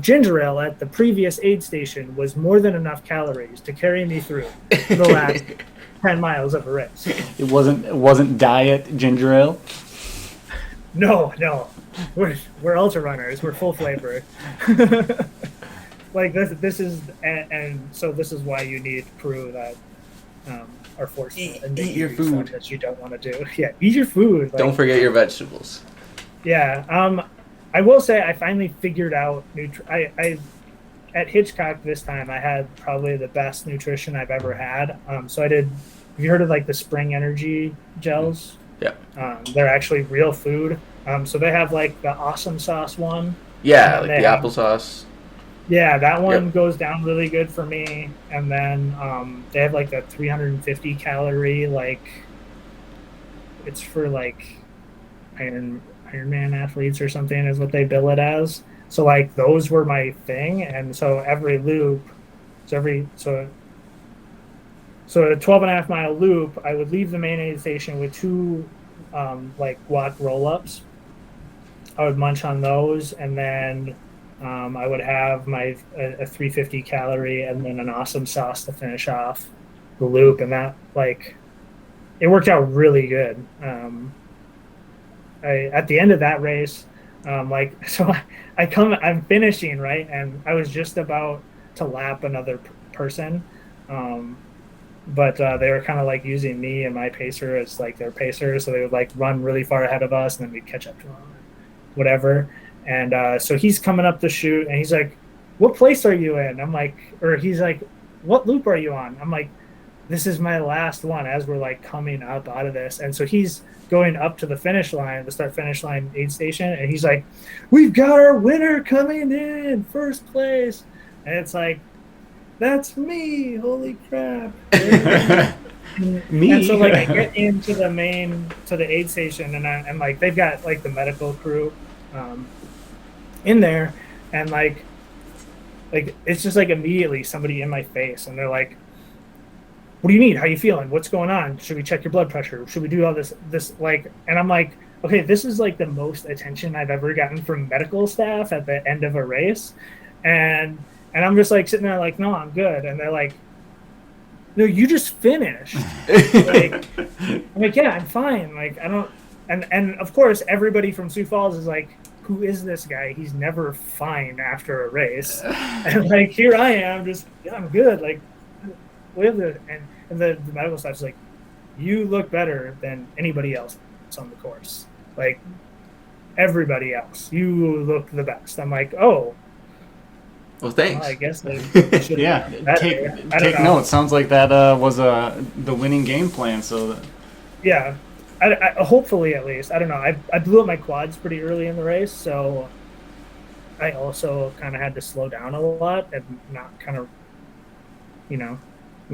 ginger ale at the previous aid station was more than enough calories to carry me through the last 10 miles of a race. It wasn't diet ginger ale. No, we're ultra runners. We're full flavor. Like this is, and so this is why you need crew that are forceful and eat your food that you don't want to do. Yeah, eat your food. Like, don't forget your vegetables. Yeah. I will say I finally figured out I at Hitchcock this time I had probably the best nutrition I've ever had. So I did. Have you heard of like the Spring Energy gels? Yeah. They're actually real food. So they have like the Awesome Sauce one. Yeah, like the applesauce. Yeah, that one goes down really good for me. And then they have like the 350 calorie, like it's for like Ironman athletes or something is what they bill it as. So like those were my thing. And so every loop, so a 12.5 mile loop, I would leave the main aid station with 2 like walk roll-ups. would munch on those, and then I would have my a 350 calorie and then an awesome sauce to finish off the loop, and that like it worked out really good. At the end of that race, I'm finishing right, and I was just about to lap another person, but they were kind of like using me and my pacer as like their pacer, so they would like run really far ahead of us, and then we'd catch up to them, whatever. And so he's coming up the chute, and he's like, "What place are you in?" I'm like, or he's like, "What loop are you on?" I'm like, "This is my last one," as we're like coming up out of this. And so he's going up to the finish line, the start finish line aid station, and he's like, "We've got our winner coming in, first place." And it's like, that's me, holy crap. Me. And so like I get into the aid station, and I'm like, they've got like the medical crew in there, and like it's just like immediately somebody in my face, and they're like, "What do you need? How you feeling? What's going on? Should we check your blood pressure? Should we do all this like?" And I'm like, okay, this is like the most attention I've ever gotten from medical staff at the end of a race. And I'm just like sitting there like, "No, I'm good." And they're like, "No, you just finished." Like, I'm like, "Yeah, I'm fine." Like, I don't, and of course everybody from Sioux Falls is like, "Who is this guy? He's never fine after a race." And like, here I am, just, "Yeah, I'm good." Like, we have the medical staff's like, "You look better than anybody else on the course. Like, everybody else, you look the best." I'm like, "Oh, well, thanks." well, I guess they should." Yeah, take note. Sounds like that was the winning game plan. So yeah, I hopefully at least. I don't know. I blew up my quads pretty early in the race, so I also kind of had to slow down a lot and not kind of, when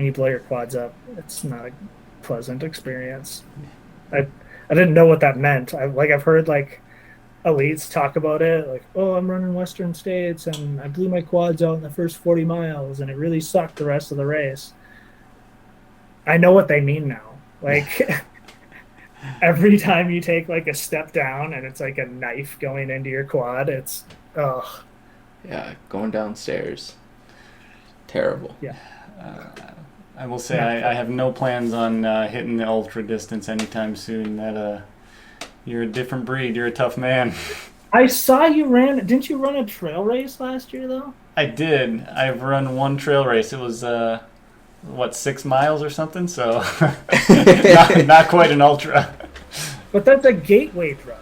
you blow your quads up, it's not a pleasant experience. I didn't know what that meant. I've heard like elites talk about it, like, "Oh, I'm running Western States and I blew my quads out in the first 40 miles and it really sucked the rest of the race." I know what they mean now. Like, every time you take like a step down and it's like a knife going into your quad, it's ugh. Yeah, going downstairs. Terrible. Yeah. I will say I have no plans on hitting the ultra distance anytime soon. That you're a different breed. You're a tough man. I saw you didn't you run a trail race last year though? I did. I've run one trail race. It was 6 miles or something. So not quite an ultra. But that's a gateway drug.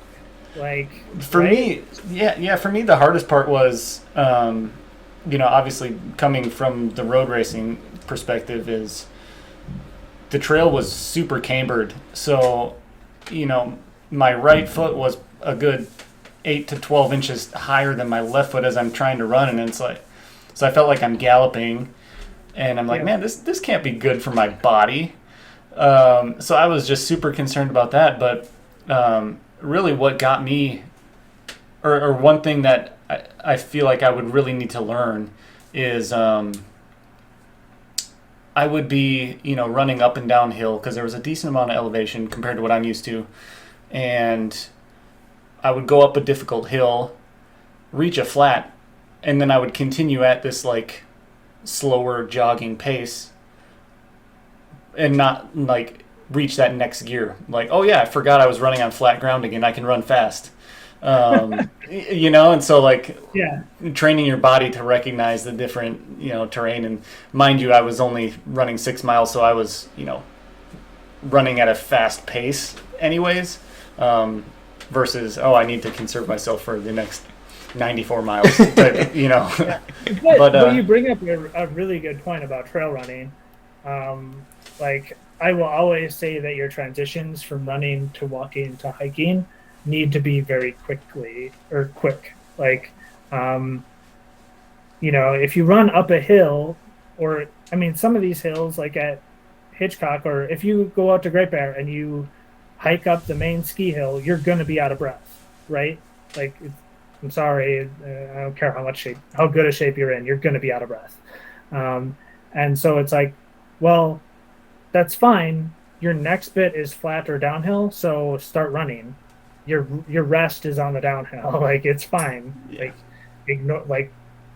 Like, for me, yeah. For me, the hardest part was, obviously coming from the road racing perspective, is the trail was super cambered. So, my right foot was a good 8 to 12 inches higher than my left foot as I'm trying to run, and it's like, so I felt like I'm galloping, and I'm like, man, this can't be good for my body. So I was just super concerned about that. But really, what got me, or one thing that I feel like I would really need to learn is I would be, running up and down hill because there was a decent amount of elevation compared to what I'm used to. And I would go up a difficult hill, reach a flat, and then I would continue at this like slower jogging pace and not like reach that next gear. Like, oh yeah, I forgot I was running on flat ground again. I can run fast. And so like, yeah, training your body to recognize the different, terrain. And mind you, I was only running 6 miles, so I was, running at a fast pace anyways, versus, I need to conserve myself for the next 94 miles, type, Yeah. But you bring up a really good point about trail running. Like, I will always say that your transitions from running to walking to hiking need to be very quick. Like, if you run up a hill, or some of these hills like at Hitchcock, or if you go out to Great Bear and you hike up the main ski hill, you're going to be out of breath, right? Like, I'm sorry, I don't care how good a shape you're in, you're going to be out of breath. And so it's like, well, that's fine. Your next bit is flat or downhill, so start running. your rest is on the downhill. Like it's fine. Yeah. Like ignore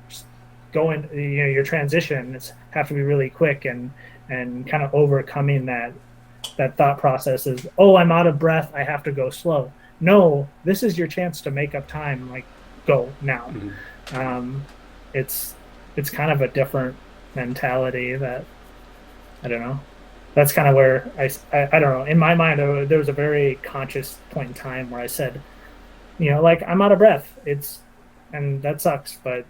just going. Your transitions have to be really quick and kind of overcoming that thought process is, oh, I'm out of breath, I have to go slow. No, this is your chance to make up time. Like go now. Mhm. It's kind of a different mentality that I don't know. That's kind of where I don't know. In my mind, there was a very conscious point in time where I said, like I'm out of breath. And that sucks, but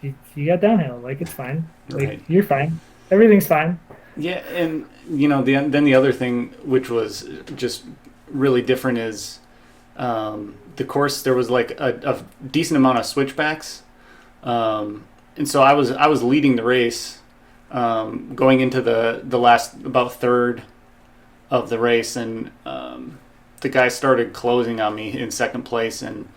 you got downhill. Like it's fine. Like Right. you're fine. Everything's fine. Yeah, and then the other thing, which was just really different, is the course. There was like a decent amount of switchbacks, and so I was leading the race, going into the last about third of the race, and the guy started closing on me in second place, and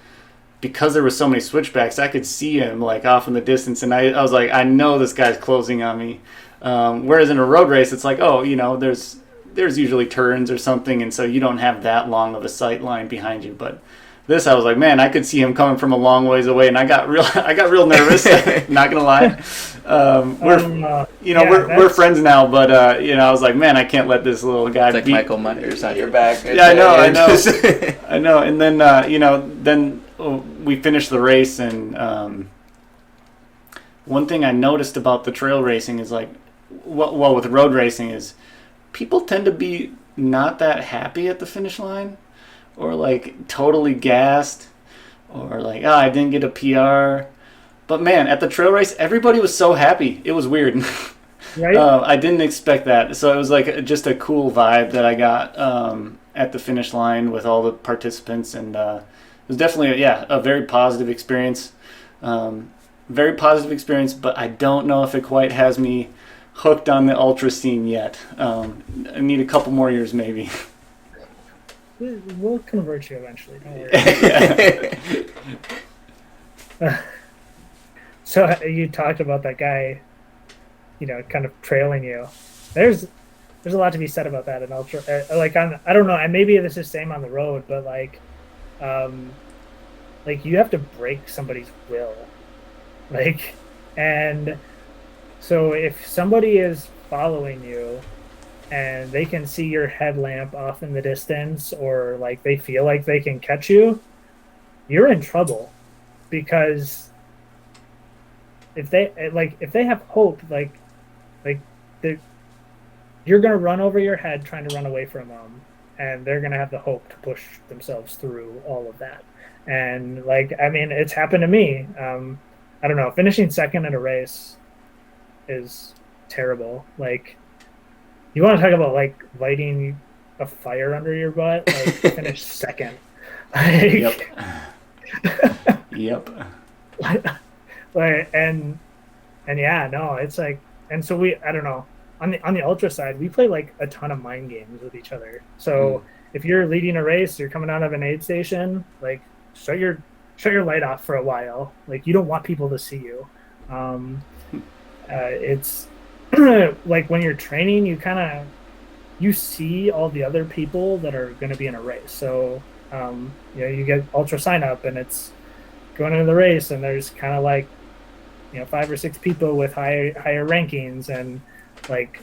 because there was so many switchbacks, I could see him like off in the distance, and I was like, I know this guy's closing on me. Whereas in a road race, it's like, oh, there's usually turns or something, and so you don't have that long of a sight line behind you. But this, I was like, man, I could see him coming from a long ways away, and I got real nervous. Not gonna lie. We're friends now, but I was like, man, I can't let this little guy. It's like Michael Myers on your back. Yeah, I know. I know. And then then we finished the race, and one thing I noticed about the trail racing is like, well, with road racing is people tend to be not that happy at the finish line, or like totally gassed, or like, I didn't get a PR. But man, at the trail race, everybody was so happy. It was weird. Right. I didn't expect that. So it was like just a cool vibe that I got at the finish line with all the participants, and it was definitely a very positive experience. Very positive experience, but I don't know if it quite has me hooked on the ultra scene yet. I need a couple more years maybe. We'll convert you eventually. Don't worry. So you talked about that guy, kind of trailing you. There's a lot to be said about that in ultra. I don't know, and maybe this is same on the road, but like you have to break somebody's will. And so if somebody is following you and they can see your headlamp off in the distance, or like they feel like they can catch you, you're in trouble, because if they have hope, you're going to run over your head trying to run away from them, and they're going to have the hope to push themselves through all of that. And it's happened to me. I don't know, finishing second in a race is terrible. Like, you want to talk about like lighting a fire under your butt? Like, finish second. Yep. Yep. And yeah, no, it's like, and so I don't know, on the ultra side, we play like a ton of mind games with each other. So if you're leading a race, you're coming out of an aid station, like shut your light off for a while. Like, you don't want people to see you. It's like when you're training, you see all the other people that are going to be in a race. So you get ultra sign up, and it's going into the race, and there's kind of like 5 or 6 people with higher rankings, and like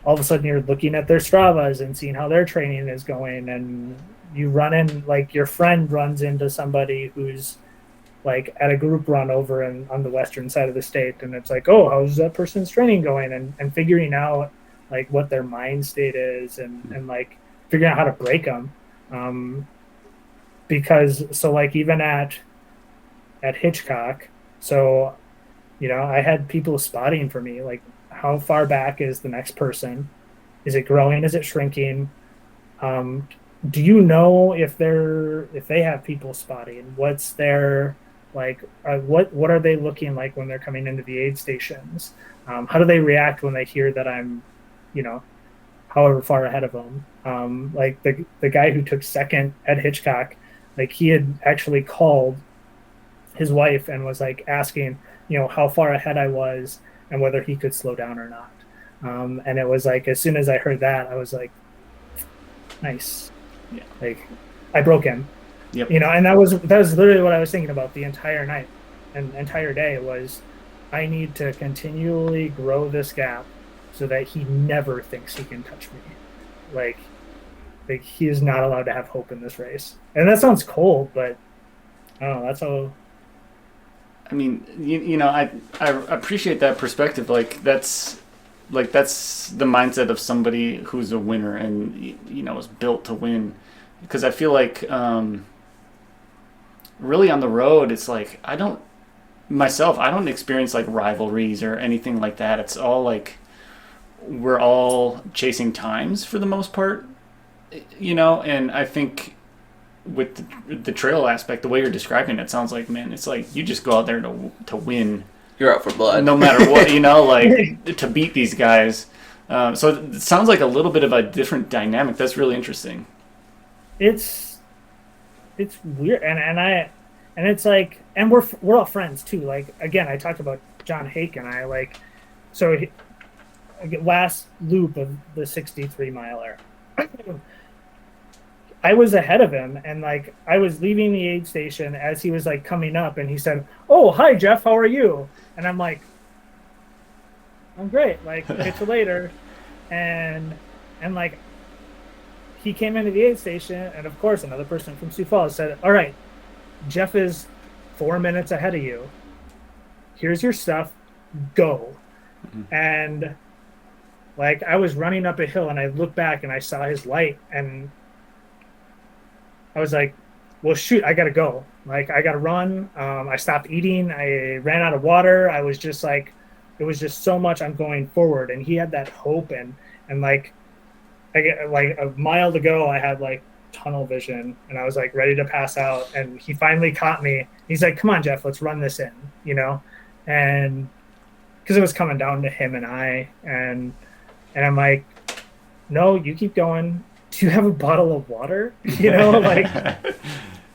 all of a sudden you're looking at their Stravas and seeing how their training is going, and you run in, like your friend runs into somebody who's like at a group run over on the western side of the state, and it's like, oh, how's that person's training going, and figuring out like what their mind state is, and like figuring out how to break them, because so like even at Hitchcock, so I had people spotting for me, like, how far back is the next person? Is it growing? Is it shrinking? Do you know if they have people spotting? What's their like? What are they looking like when they're coming into the aid stations? How do they react when they hear that I'm, however far ahead of them? Like the guy who took second at Hitchcock, like he had actually called his wife and was like asking, how far ahead I was and whether he could slow down or not. And it was like, as soon as I heard that, I was like, nice. Yeah. Like, I broke him. Yep. You know, and that was literally what I was thinking about the entire night and entire day was I need to continually grow this gap so that he never thinks he can touch me. Like he is not allowed to have hope in this race. And that sounds cold, but I don't know, that's how. I mean, you know, I appreciate that perspective. Like that's the mindset of somebody who's a winner and, you know, is built to win. Because I feel like really on the road, it's like I don't experience like rivalries or anything like that. It's all like we're all chasing times for the most part, you know. And I think with the trail aspect, the way you're describing it, sounds like, man, it's like you just go out there to win. You're out for blood, no matter what, you know, like to beat these guys. So it sounds like a little bit of a different dynamic. That's really interesting. It's weird, and it's like, and we're all friends too. Like, again, I talked about John Hake and I, like, so last loop of the 63 miler, I was ahead of him, and like I was leaving the aid station as he was like coming up, and he said, "Oh, hi Jeff, how are you?" And I'm like, "I'm great. Like, catch you later," and like. He came into the aid station, and of course, another person from Sioux Falls said, "All right, Jeff is 4 minutes ahead of you. Here's your stuff. Go." Mm-hmm. And like I was running up a hill, and I looked back, and I saw his light, and I was like, "Well, shoot, I gotta go. Like, I gotta run." I stopped eating. I ran out of water. I was just like, it was just so much. I'm going forward, and he had that hope, and like. I get like a mile to go. I had like tunnel vision, and I was like ready to pass out. And he finally caught me. He's like, "Come on, Jeff, let's run this in," you know, and because it was coming down to him and I, and I'm like, "No, you keep going. Do you have a bottle of water?" You know, like.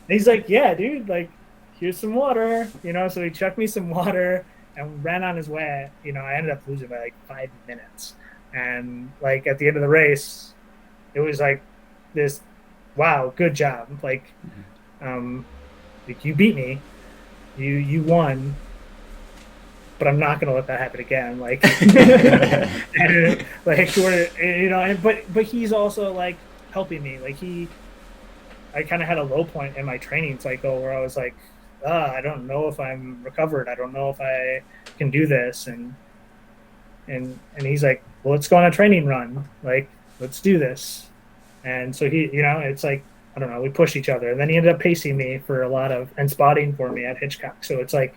He's like, "Yeah, dude. Like, here's some water." You know, so he chucked me some water and ran on his way. You know, I ended up losing by like 5 minutes. And like at the end of the race, it was like this, wow, good job. Like, like you beat me, you won, but I'm not gonna let that happen again. Like, and, like we're, you know, and, but he's also like helping me. Like I kind of had a low point in my training cycle where I was like, I don't know if I'm recovered. I don't know if I can do this. And he's like, "Well, let's go on a training run. Like, let's do this." And so he, you know, it's like, I don't know, we push each other. And then he ended up pacing me for a lot of, and spotting for me at Hitchcock. So it's like,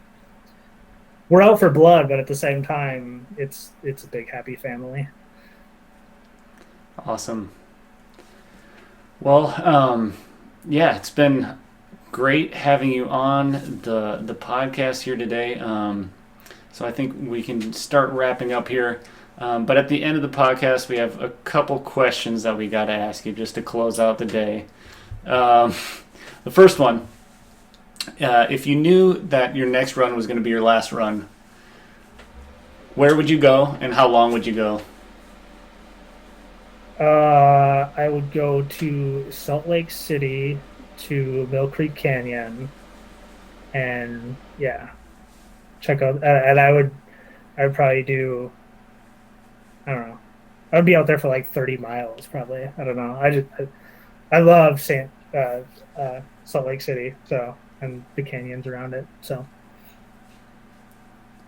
we're out for blood, but at the same time, it's a big, happy family. Awesome. Well, yeah, it's been great having you on the podcast here today. So I think we can start wrapping up here. But at the end of the podcast, we have a couple questions that we got to ask you just to close out the day. The first one, if you knew that your next run was going to be your last run, where would you go and how long would you go? I would go to Salt Lake City, to Mill Creek Canyon, and yeah. Check out, and I would probably do, I don't know, I would be out there for like 30 miles probably. I don't know. I love Salt Lake City, so, and the canyons around it. So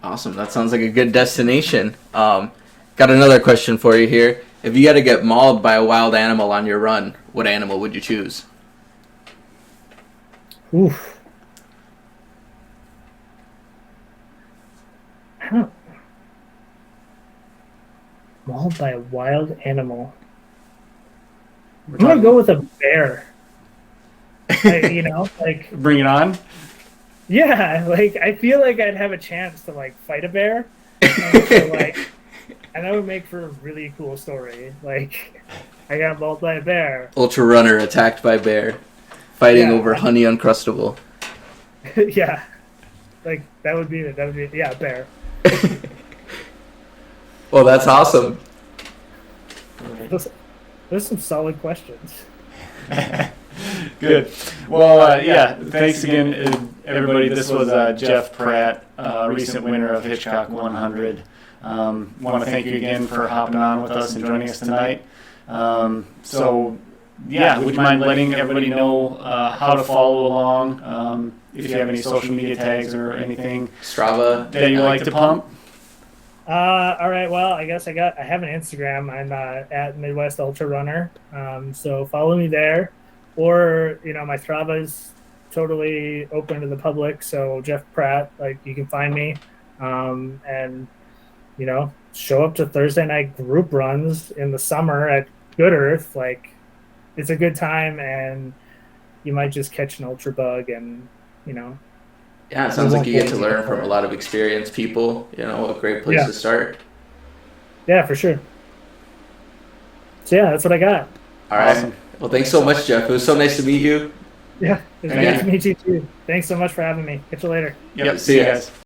awesome. That sounds like a good destination. Got another question for you here. If you had to get mauled by a wild animal on your run, what animal would you choose? Oof. Mauled by a wild animal. I'm gonna go with a bear. You know, like, bring it on. Yeah, like I feel like I'd have a chance to like fight a bear, and so, like, and that would make for a really cool story. Like, I got mauled by a bear. Ultra runner attacked by bear, fighting over Honey Uncrustable. Yeah, like that would be yeah, bear. Well, that's awesome. Those are some solid questions. Good. Well, yeah, thanks again, everybody. This was Jeff Pratt, recent winner of Hitchcock 100. Want to thank you again for hopping on with us and joining us tonight. So, yeah, would you mind letting everybody know how to follow along? If you have any social media tags or anything Strava that you like to pump? All right. Well, I guess I have an Instagram. I'm at Midwest Ultra Runner. So follow me there, or my Strava is totally open to the public. So Jeff Pratt, you can find me, and show up to Thursday night group runs in the summer at Good Earth. It's a good time, and you might just catch an ultra bug, and Yeah, it sounds like you get to learn from a lot of experienced people. A great place to start. Yeah, for sure. So yeah, that's what I got. All right. Awesome. Well, thanks so much, Jeff. It was so nice to meet you. Yeah, it was nice to meet you too. Thanks so much for having me. Catch you later. Yep. See you guys.